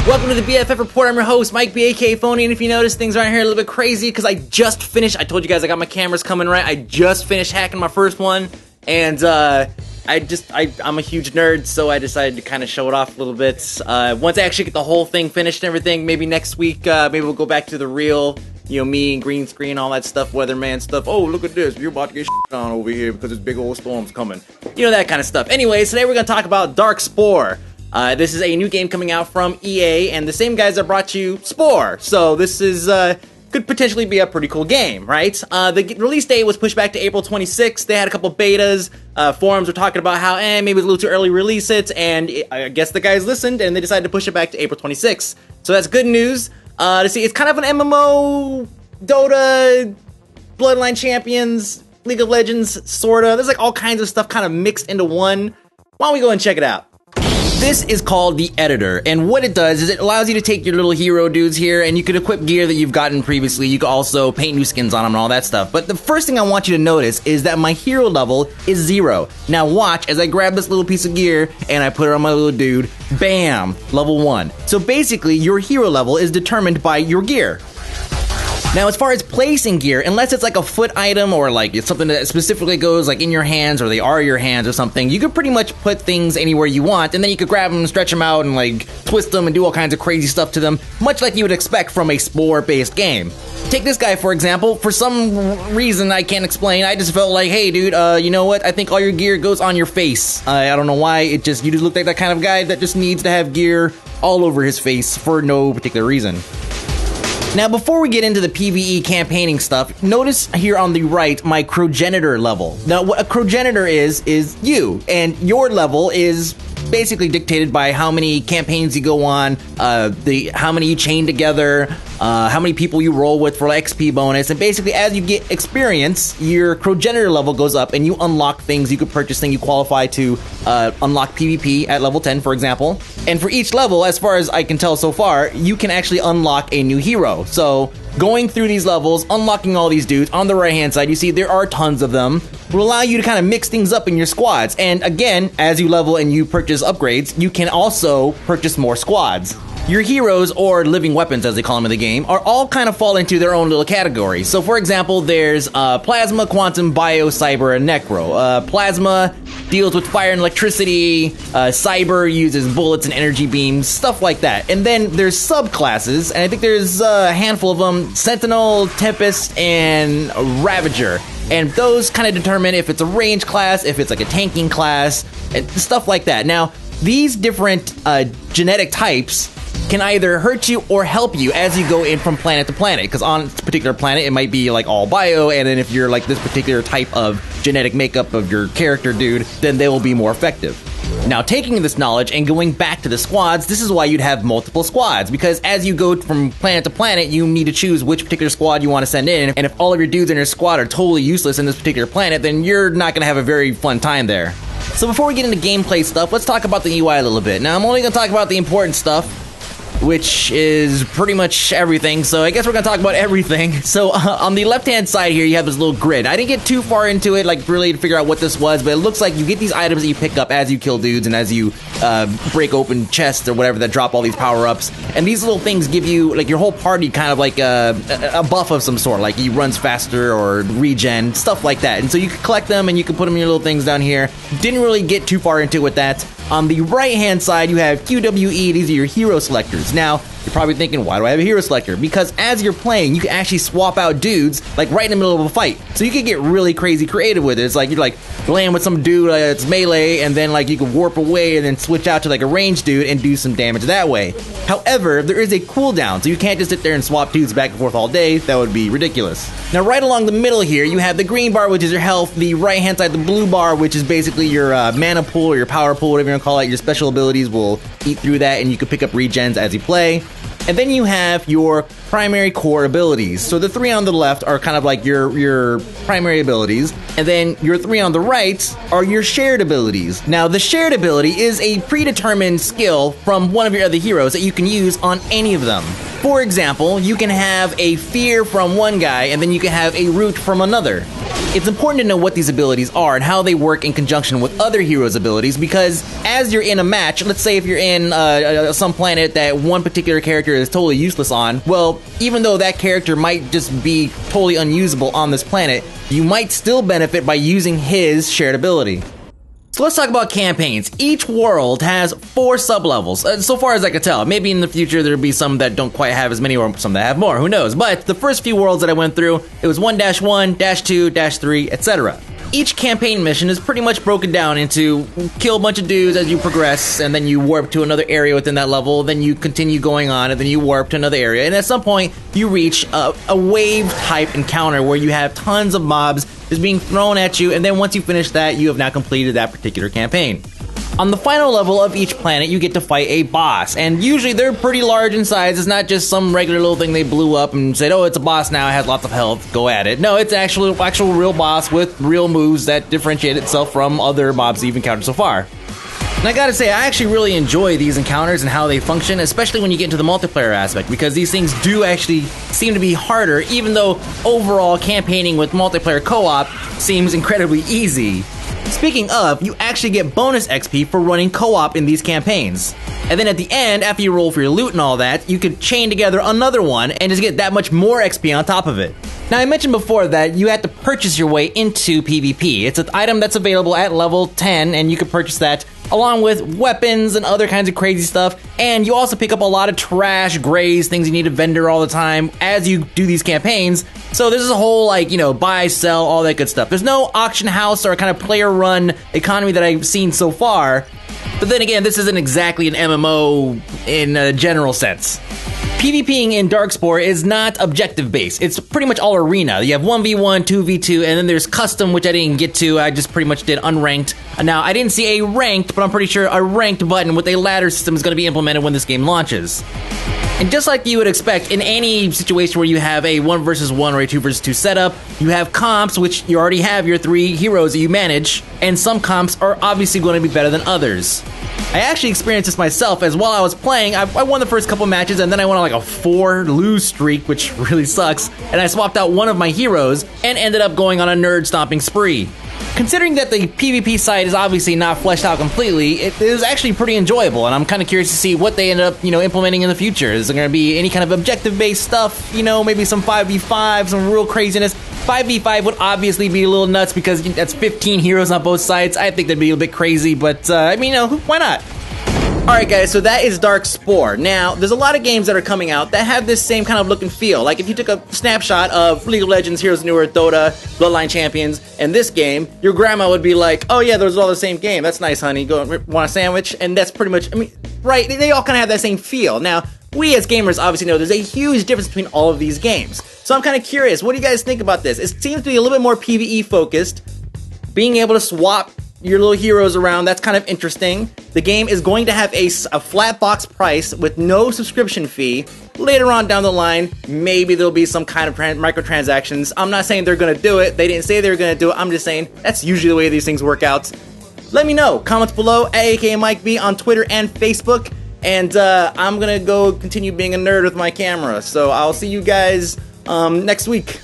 Welcome to the BFF Report. I'm your host, Mike B, aka Phony, and if you notice, things around here a little bit crazy because I just finished. I told you guys I got my cameras coming right. I just finished hacking my first one, and I'm a huge nerd, so I decided to kind of show it off a little bit. Once I actually get the whole thing finished and everything, maybe next week, maybe we'll go back to the real, me and green screen, all that stuff, weatherman stuff. Oh, look at this, you're about to get shit on over here because this big old storm's coming. That kind of stuff. Anyways, today we're going to talk about Darkspore. This is a new game coming out from EA, and the same guys that brought you Spore. So this is, could potentially be a pretty cool game, right? The release date was pushed back to April 26th. They had a couple betas. Forums were talking about how, maybe it was a little too early to release it, and I guess the guys listened, and they decided to push it back to April 26th. So that's good news. To see, it's kind of an MMO, Dota, Bloodline Champions, League of Legends, sorta. There's like all kinds of stuff kind of mixed into one. Why don't we go and check it out? This is called the editor, and what it does is it allows you to take your little hero dudes here, and you can equip gear that you've gotten previously. You can also paint new skins on them and all that stuff. But the first thing I want you to notice is that my hero level is 0. Now watch as I grab this little piece of gear and I put it on my little dude. Bam! Level 1. So basically, your hero level is determined by your gear. Now, as far as placing gear, unless it's like a foot item or like it's something that specifically goes like in your hands or they are your hands or something, you could pretty much put things anywhere you want, and then you could grab them, stretch them out, and like twist them and do all kinds of crazy stuff to them, much like you would expect from a Spore-based game. Take this guy, for example. For some reason I can't explain, I just felt like, hey dude, you know what? I think all your gear goes on your face. I don't know why, you just look like that kind of guy that just needs to have gear all over his face for no particular reason. Now, before we get into the PvE campaigning stuff, notice here on the right my progenitor level. Now, what a progenitor is you, and your level is basically dictated by how many campaigns you go on, how many you chain together, how many people you roll with for XP bonus, and basically as you get experience, your progenitor level goes up and you unlock things, you could purchase things, you qualify to unlock PvP at level 10, for example. And for each level, as far as I can tell so far, you can actually unlock a new hero. So, going through these levels, unlocking all these dudes, on the right-hand side, you see there are tons of them, will allow you to kind of mix things up in your squads. And again, as you level and you purchase upgrades, you can also purchase more squads. Your heroes, or living weapons as they call them in the game, are all kind of fall into their own little categories. So for example, there's Plasma, Quantum, Bio, Cyber, and Necro. Plasma deals with fire and electricity, Cyber uses bullets and energy beams, stuff like that. And then there's subclasses, and I think there's a handful of them: Sentinel, Tempest, and Ravager. And those kind of determine if it's a range class, if it's like a tanking class, and stuff like that. Now, these different genetic types can either hurt you or help you as you go in from planet to planet, because on a particular planet it might be like all bio, and then if you're like this particular type of genetic makeup of your character dude, then they will be more effective. Now, taking this knowledge and going back to the squads, this is why you'd have multiple squads, because as you go from planet to planet, you need to choose which particular squad you want to send in, and if all of your dudes in your squad are totally useless in this particular planet, then you're not going to have a very fun time there. So before we get into gameplay stuff, let's talk about the UI a little bit. Now, I'm only going to talk about the important stuff, which is pretty much everything, so I guess we're gonna talk about everything. So on the left-hand side here, you have this little grid. I didn't get too far into it, like really to figure out what this was, but it looks like you get these items that you pick up as you kill dudes and as you break open chests or whatever that drop all these power-ups. And these little things give you, like, your whole party kind of like a buff of some sort, like he runs faster or regen, stuff like that. And so you can collect them and you can put them in your little things down here. Didn't really get too far into it with that. On the right-hand side, you have QWE. These are your hero selectors. Now, you're probably thinking, why do I have a hero selector? Because as you're playing, you can actually swap out dudes, like right in the middle of a fight. So you can get really crazy creative with it. It's like you're like playing with some dude that's melee, and then like you can warp away and then switch out to like a ranged dude and do some damage that way. However, there is a cooldown, so you can't just sit there and swap dudes back and forth all day. That would be ridiculous. Now, right along the middle here, you have the green bar, which is your health. The right-hand side, the blue bar, which is basically your mana pool or your power pool, whatever you want to call it. Your special abilities will eat through that, and you can pick up regens as you play. And then you have your primary core abilities. So the three on the left are kind of like your primary abilities, and then your three on the right are your shared abilities. Now, the shared ability is a predetermined skill from one of your other heroes that you can use on any of them. For example, you can have a fear from one guy, and then you can have a root from another. It's important to know what these abilities are and how they work in conjunction with other heroes' abilities, because as you're in a match, let's say if you're in some planet that one particular character is totally useless on, well, even though that character might just be totally unusable on this planet, you might still benefit by using his shared ability. So let's talk about campaigns. Each world has 4 sublevels, so far as I can tell. Maybe in the future there'll be some that don't quite have as many, or some that have more, who knows. But the first few worlds that I went through, it was 1-1, -2, -3, etc. Each campaign mission is pretty much broken down into kill a bunch of dudes as you progress, and then you warp to another area within that level, then you continue going on, and then you warp to another area, and at some point you reach a wave-type encounter where you have tons of mobs just being thrown at you, and then once you finish that, you have now completed that particular campaign. On the final level of each planet, you get to fight a boss, and usually they're pretty large in size. It's not just some regular little thing they blew up and said, oh, it's a boss now, it has lots of health, go at it. No, it's actual real boss with real moves that differentiate itself from other mobs you've encountered so far. And I gotta say, I actually really enjoy these encounters and how they function, especially when you get into the multiplayer aspect, because these things do actually seem to be harder, even though overall campaigning with multiplayer co-op seems incredibly easy. Speaking of, you actually get bonus XP for running co-op in these campaigns. And then at the end, after you roll for your loot and all that, you could chain together another one and just get that much more XP on top of it. Now, I mentioned before that you have to purchase your way into PvP. It's an item that's available at level 10, and you can purchase that along with weapons and other kinds of crazy stuff. And you also pick up a lot of trash, grays, things you need to vendor all the time as you do these campaigns. So there's this whole, like, you know, buy, sell, all that good stuff. There's no auction house or kind of player-run economy that I've seen so far. But then again, this isn't exactly an MMO in a general sense. PvPing in Darkspore is not objective-based. It's pretty much all arena. You have 1v1, 2v2, and then there's custom, which I didn't get to. I just pretty much did unranked. Now, I didn't see a ranked, but I'm pretty sure a ranked button with a ladder system is going to be implemented when this game launches. And just like you would expect in any situation where you have a 1 versus 1 or a 2 versus 2 setup, you have comps, which you already have your 3 heroes that you manage, and some comps are obviously going to be better than others. I actually experienced this myself, as while I was playing, I won the first couple matches, and then I went on like a 4-lose streak, which really sucks, and I swapped out one of my heroes, and ended up going on a nerd-stomping spree. Considering that the PvP side is obviously not fleshed out completely, it is actually pretty enjoyable, and I'm kind of curious to see what they end up, implementing in the future. Is there going to be any kind of objective-based stuff? Maybe some 5v5, some real craziness. 5v5 would obviously be a little nuts because that's 15 heroes on both sides. I think that'd be a bit crazy, but why not? Alright guys, so that is Darkspore. Now, there's a lot of games that are coming out that have this same kind of look and feel. Like if you took a snapshot of League of Legends, Heroes of New Earth, Dota, Bloodline Champions, and this game, your grandma would be like, oh yeah, those are all the same game. That's nice, honey. Go want a sandwich? And that's pretty much, right, they all kind of have that same feel. Now, we as gamers obviously know there's a huge difference between all of these games. So I'm kind of curious, what do you guys think about this? It seems to be a little bit more PvE focused. Being able to swap your little heroes around, that's kind of interesting. The game is going to have a flat box price with no subscription fee. Later on down the line, maybe there'll be some kind of microtransactions. I'm not saying they're going to do it. They didn't say they were going to do it. I'm just saying that's usually the way these things work out. Let me know. Comments below at AKMikeB on Twitter and Facebook. And I'm going to go continue being a nerd with my camera. So I'll see you guys next week.